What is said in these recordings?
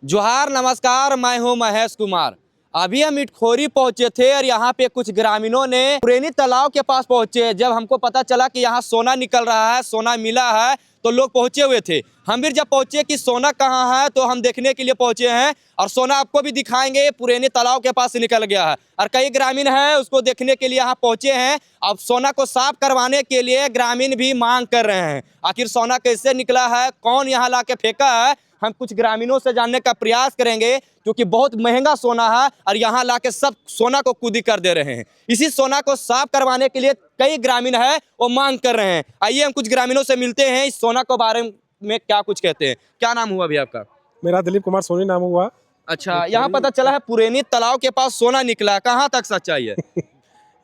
जोहार नमस्कार, मैं हूं महेश कुमार। अभी हम इटखोरी पहुंचे थे और यहाँ पे कुछ ग्रामीणों ने पुरैनी तालाब के पास पहुंचे। जब हमको पता चला कि यहाँ सोना निकल रहा है, सोना मिला है, तो लोग पहुंचे हुए थे। हम भी जब पहुंचे कि सोना कहाँ है, तो हम देखने के लिए पहुंचे हैं और सोना आपको भी दिखाएंगे। पुरैनी तालाब के पास से निकल गया है और कई ग्रामीण हैं उसको देखने के लिए यहाँ पहुंचे हैं। अब सोना को साफ करवाने के लिए ग्रामीण भी मांग कर रहे हैं। आखिर सोना कैसे निकला है, कौन यहाँ ला के फेंका है, हम कुछ ग्रामीणों से जानने का प्रयास करेंगे, क्योंकि बहुत महंगा सोना है और यहाँ लाके सब सोना को कुदी कर दे रहे हैं। इसी सोना को साफ करवाने के लिए कई ग्रामीण है वो मांग कर रहे हैं। आइए हम कुछ ग्रामीणों से मिलते हैं, इस सोना के बारे में क्या कुछ कहते हैं। क्या नाम हुआ भैया आपका? मेरा दिलीप कुमार सोनी नाम हुआ। अच्छा, यहाँ पता चला है पुरैनी तालाब के पास सोना निकला, कहाँ तक सच्चाई है?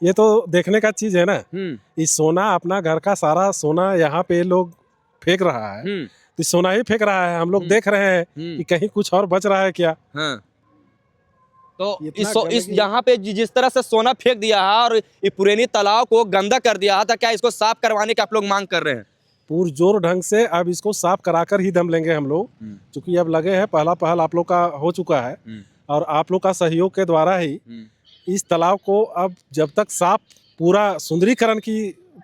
ये तो देखने का चीज है ना। इस सोना अपना घर का सारा सोना यहाँ पे लोग फेंक रहा है। तो सोना ही फेंक रहा है, हम लोग देख रहे हैं कि कहीं कुछ और बच रहा है क्या। हाँ। तो इस यहाँ पे जिस तरह से सोना फेंक दिया है और ये पुरैनी तालाब को गंदा कर दिया है, तो क्या इसको साफ करवाने की आप लोग मांग कर रहे हैं? पुरजोर ढंग से अब इसको साफ कराकर ही दम लेंगे हम लोग, क्योंकि अब लगे हैं, पहला पहल आप लोग का हो चुका है और आप लोग का सहयोग के द्वारा ही इस तालाब को अब जब तक साफ पूरा सुंदरीकरण की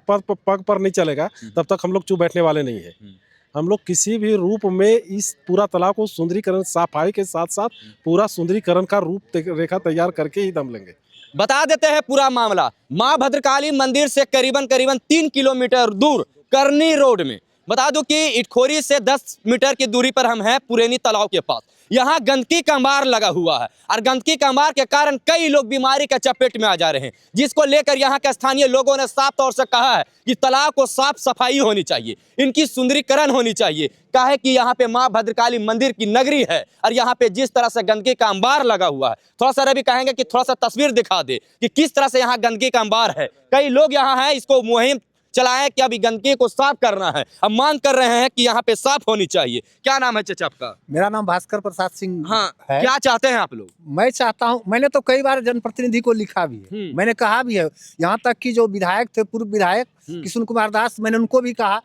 पग पर नहीं चलेगा तब तक हम लोग चुप बैठने वाले नहीं है। हम लोग किसी भी रूप में इस पूरा तालाब को सुंदरीकरण, सफाई के साथ साथ पूरा सुंदरीकरण का रूप रेखा तैयार करके ही दम लेंगे। बता देते हैं पूरा मामला। माँ भद्रकाली मंदिर से करीबन 3 किलोमीटर दूर करनी रोड में, बता दूं कि इटखोरी से 10 मीटर की दूरी पर हम हैं पुरैनी तालाब के पास। यहाँ गंदगी का अंबार लगा हुआ है और गंदगी का अंबार के कारण कई लोग बीमारी के चपेट में आ जा रहे हैं, जिसको लेकर यहाँ के स्थानीय लोगों ने साफ तौर से कहा है कि तालाब को साफ सफाई होनी चाहिए, इनकी सुंदरीकरण होनी चाहिए। कहा है कि यहाँ पे माँ भद्रकाली मंदिर की नगरी है और यहाँ पे जिस तरह से गंदगी का अंबार लगा हुआ है, थोड़ा सा रवि कहेंगे कि थोड़ा सा तस्वीर दिखा दे कि किस तरह से यहाँ गंदगी का अंबार है। कई लोग यहाँ हैं, इसको मुहिम चलाएं कि अभी गंदगी को साफ करना है। हम मांग कर रहे हैं कि यहाँ पे साफ होनी चाहिए। क्या नाम है चाचा आपका? मेरा नाम भास्कर प्रसाद सिंह हाँ है। क्या चाहते हैं आप लोग? मैं चाहता हूँ, मैंने तो कई बार जनप्रतिनिधि को लिखा भी है, मैंने कहा भी है, यहाँ तक कि जो विधायक थे, पूर्व विधायक किशुन कुमार दास, मैंने उनको भी कहा,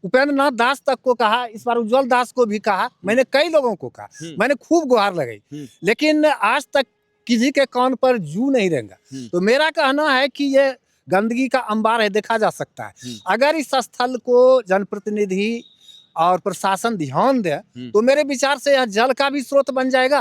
उपेंद्र नाथ दास तक को कहा, इस बार उज्जवल दास को भी कहा, मैंने कई लोगों को कहा, मैंने खूब गुहार लगाई, लेकिन आज तक किसी के कान पर जू नहीं रहेगा। तो मेरा कहना है कि ये गंदगी का अंबार है, देखा जा सकता है। अगर इस स्थल को जनप्रतिनिधि और प्रशासन ध्यान दे तो मेरे विचार से यह जल का भी स्रोत बन जाएगा,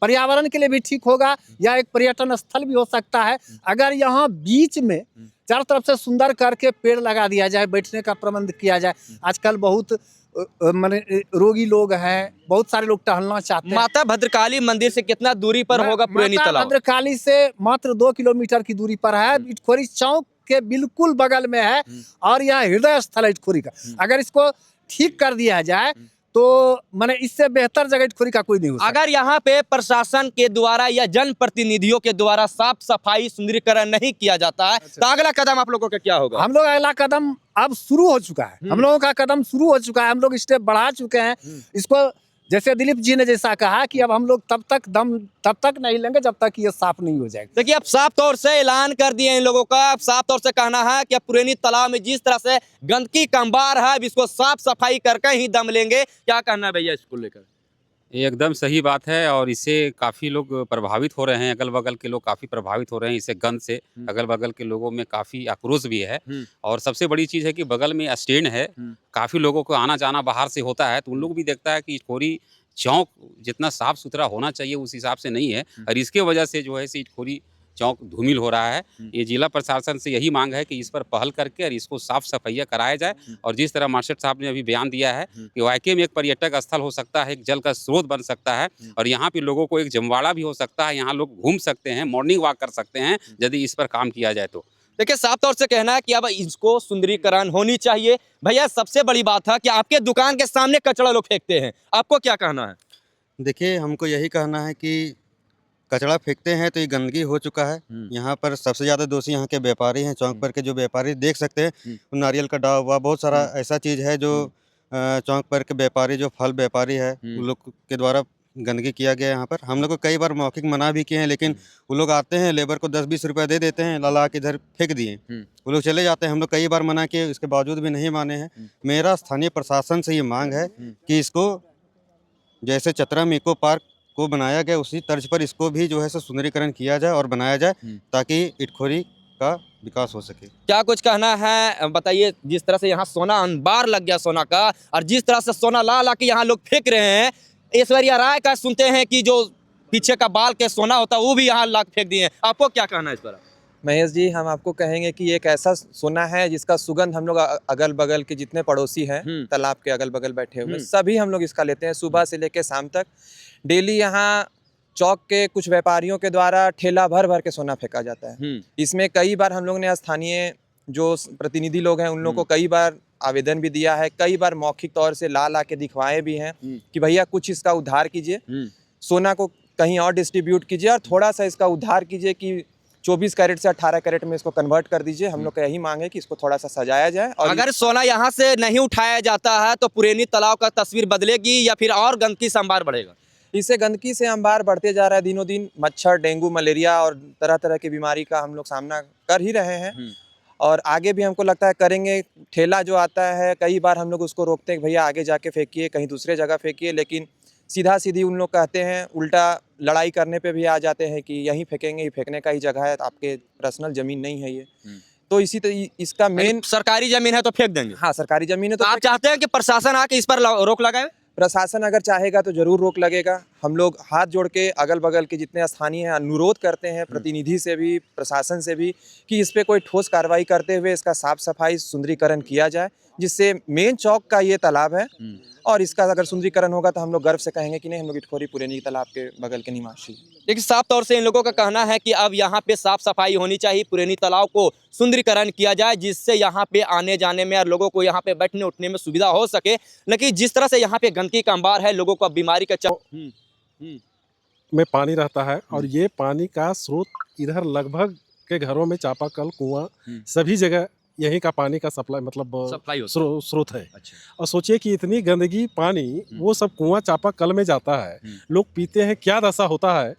पर्यावरण के लिए भी ठीक होगा, या एक पर्यटन स्थल भी हो सकता है। अगर यहाँ बीच में चारों तरफ से सुंदर करके पेड़ लगा दिया जाए, बैठने का प्रबंध किया जाए। आजकल बहुत माने रोगी लोग हैं, बहुत सारे लोग टहलना चाहते हैं। माता भद्रकाली मंदिर से कितना दूरी पर होगा पुरैनी तालाब? भद्रकाली से मात्र 2 किलोमीटर की दूरी पर है, इटखोरी चौक के बिल्कुल बगल में है और यह हृदय स्थल है इटखोरी का। अगर इसको ठीक कर दिया जाए तो माने इससे बेहतर जगह इटखोरी का कोई नहीं हो सकता। अगर यहाँ पे प्रशासन के द्वारा या जनप्रतिनिधियों के द्वारा साफ सफाई सुंदरीकरण नहीं किया जाता है, तो अगला कदम आप लोगों का क्या होगा? हम लोग अगला कदम अब शुरू हो चुका है, हम लोगों का कदम शुरू हो चुका है, हम लोग स्टेप बढ़ा चुके हैं। इसको जैसे दिलीप जी ने जैसा कहा कि अब हम लोग तब तक नहीं लेंगे जब तक ये साफ नहीं हो जाएगा। देखिए, अब साफ तौर से ऐलान कर दिए इन लोगों का, अब साफ तौर से कहना है कि पुरैनी तालाब में जिस तरह से गंदगी का अंबार है, अब इसको साफ सफाई करके ही दम लेंगे। क्या कहना है भैया इसको लेकर? एकदम सही बात है और इससे काफ़ी लोग प्रभावित हो रहे हैं, अगल बगल के लोग काफ़ी प्रभावित हो रहे हैं इससे गंध से। अगल बगल के लोगों में काफ़ी आक्रोश भी है और सबसे बड़ी चीज़ है कि बगल में स्टैंड है, काफ़ी लोगों को आना जाना बाहर से होता है, तो उन लोग भी देखता है कि इटखोरी चौक जितना साफ सुथरा होना चाहिए उस हिसाब से नहीं है और इसके वजह से जो है इटखोरी चौक धूमिल हो रहा है। ये जिला प्रशासन से यही मांग है कि इस पर पहल करके और इसको साफ सफाइया कराया जाए। और जिस तरह मास्टर साहब ने अभी बयान दिया है कि वाकई में एक पर्यटक स्थल हो सकता है, एक जल का स्रोत बन सकता है और यहाँ पे लोगों को एक जमवाड़ा भी हो सकता है, यहाँ लोग घूम सकते हैं, मॉर्निंग वॉक कर सकते हैं यदि इस पर काम किया जाए तो। देखिए, साफ तौर से कहना है कि अब इसको सुंदरीकरण होनी चाहिए। भैया, सबसे बड़ी बात है कि आपके दुकान के सामने कचरा लोग फेंकते हैं, आपको क्या कहना है? देखिए, हमको यही कहना है कि कचरा फेंकते हैं तो ये गंदगी हो चुका है। यहाँ पर सबसे ज़्यादा दोषी यहाँ के व्यापारी हैं। चौक पर के जो व्यापारी देख सकते हैं, नारियल का डाव हुआ, बहुत सारा ऐसा चीज़ है जो चौक पर के व्यापारी, जो फल व्यापारी है, उन लोग के द्वारा गंदगी किया गया है यहाँ पर। हम लोग को कई बार मौखिक मना भी किए हैं, लेकिन वो लोग आते हैं, लेबर को 10-20 रुपये दे देते हैं, ला के इधर फेंक दिए, वो लोग चले जाते हैं। हम लोग कई बार मना किए, उसके बावजूद भी नहीं माने हैं। मेरा स्थानीय प्रशासन से ये मांग है कि इसको जैसे चतरा इको पार्क को बनाया गया उसी तर्ज पर इसको भी जो है सो सुंदरीकरण किया जाए और बनाया जाए ताकि इटखोरी का विकास हो सके। क्या कुछ कहना है बताइए। जिस तरह से यहाँ सोना अंबार लग गया सोना का, और जिस तरह से सोना ला ला के यहाँ लोग फेंक रहे हैं, ऐश्वर्या राय का सुनते हैं कि जो पीछे का बाल के सोना होता है वो भी यहाँ ला फेंक दिए हैं। आपको क्या कहना है इस पर? महेश जी, हम आपको कहेंगे कि एक ऐसा सोना है जिसका सुगंध हम लोग अगल बगल के जितने पड़ोसी हैं तालाब के अगल बगल बैठे हुए सभी हम लोग इसका लेते हैं। सुबह से लेकर शाम तक डेली यहाँ चौक के कुछ व्यापारियों के द्वारा ठेला भर भर के सोना फेंका जाता है। इसमें कई बार हम लोग ने स्थानीय जो प्रतिनिधि लोग हैं उन लोगों को कई बार आवेदन भी दिया है, कई बार मौखिक तौर से ला के दिखवाए भी हैं कि भैया कुछ इसका उद्धार कीजिए, सोना को कहीं और डिस्ट्रीब्यूट कीजिए और थोड़ा सा इसका उद्धार कीजिए कि 24 कैरेट से 18 कैरेट में इसको कन्वर्ट कर दीजिए। हम लोग का यही मांग है कि इसको थोड़ा सा सजाया जाए। और अगर सोना यहाँ से नहीं उठाया जाता है तो पुरैनी तालाब का तस्वीर बदलेगी या फिर और गंदगी से अंबार बढ़ेगा? इससे गंदगी से अंबार बढ़ते जा रहा है दिनों दिन। मच्छर, डेंगू, मलेरिया और तरह तरह की बीमारी का हम लोग सामना कर ही रहे हैं और आगे भी हमको लगता है करेंगे। ठेला जो आता है कई बार हम लोग उसको रोकते हैं कि भैया आगे जाके फेंकिए, कहीं दूसरे जगह फेंकिए, लेकिन सीधा सीधी उन लोग कहते हैं, उल्टा लड़ाई करने पे भी आ जाते हैं कि यहीं फेंकेंगे, ये फेंकने का ही जगह है, आपके पर्सनल जमीन नहीं है ये। तो इसी तरह इसका मेन सरकारी जमीन है तो फेंक देंगे। हाँ, सरकारी जमीन है तो आप चाहते हैं कि प्रशासन आके इस पर रोक लगाए? प्रशासन अगर चाहेगा तो जरूर रोक लगेगा। हम लोग हाथ जोड़ के अगल बगल के जितने स्थानीय हैं अनुरोध करते हैं प्रतिनिधि से भी, प्रशासन से भी, कि इस पे कोई ठोस कार्रवाई करते हुए इसका साफ सफाई सुंदरीकरण किया जाए, जिससे मेन चौक का ये तालाब है और इसका अगर सुंदरीकरण होगा तो हम लोग गर्व से कहेंगे कि नहीं, हम लोग इटखोरी पुरैनी तालाब के बगल के निवासी। लेकिन साफ तौर से इन लोगों का कहना है कि अब यहाँ पे साफ सफाई होनी चाहिए, पुरैनी तालाब को सुंदरीकरण किया जाए, जिससे यहाँ पे आने जाने में और लोगों को यहाँ पे बैठने उठने में सुविधा हो सके। लेकिन जिस तरह से यहाँ पे गंदगी का अंबार है, लोगों को बीमारी का में पानी रहता है और ये पानी का स्रोत इधर लगभग के घरों में चापाकल, कुआं, सभी जगह यहीं का पानी का सप्लाई मतलब सप्लाई स्रोत है। अच्छा। और सोचिए कि इतनी गंदगी पानी वो सब कुआं चापाकल में जाता है, लोग पीते हैं, क्या दशा होता है।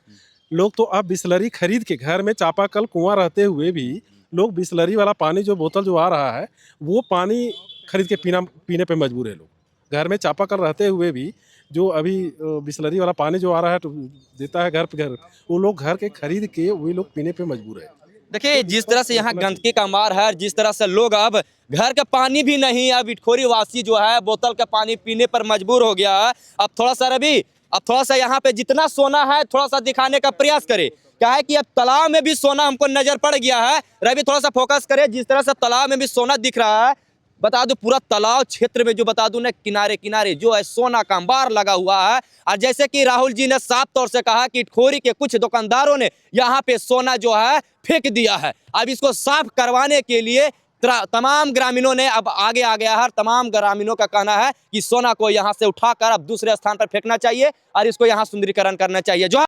लोग तो अब बिस्लरी खरीद के, घर में चापाकल कुआं रहते हुए भी लोग बिस्लरी वाला पानी जो बोतल जो आ रहा है वो पानी खरीद के पीने पे मजबूर है लोग। घर में चापाकल रहते हुए भी जो अभी बिस्लरी वाला पानी जो आ रहा है तो देता है घर पे घर, वो लोग घर के खरीद के वही लोग पीने पे मजबूर है। देखिए जिस तरह से यहाँ गंदगी का अंबार है, जिस तरह से लोग अब घर का पानी भी नहीं, अब इटखोरी वासी जो है बोतल का पानी पीने पर मजबूर हो गया है। अब थोड़ा सा रवि, अब थोड़ा सा यहाँ पे जितना सोना है थोड़ा सा दिखाने का प्रयास करे। क्या है कि अब तालाब में भी सोना हमको नजर पड़ गया है। रवि थोड़ा सा फोकस करे, जिस तरह से तालाब में भी सोना दिख रहा है। बता दूं पूरा तालाब क्षेत्र में जो बता दूं ना, किनारे किनारे जो है सोना का अंबार लगा हुआ है। और जैसे कि राहुल जी ने साफ तौर से कहा कि इटखोरी के कुछ दुकानदारों ने यहाँ पे सोना जो है फेंक दिया है। अब इसको साफ करवाने के लिए तमाम ग्रामीणों ने अब आगे आ गया है। तमाम ग्रामीणों का कहना है कि सोना को यहाँ से उठाकर अब दूसरे स्थान पर फेंकना चाहिए और इसको यहाँ सुंदरीकरण करना चाहिए। जो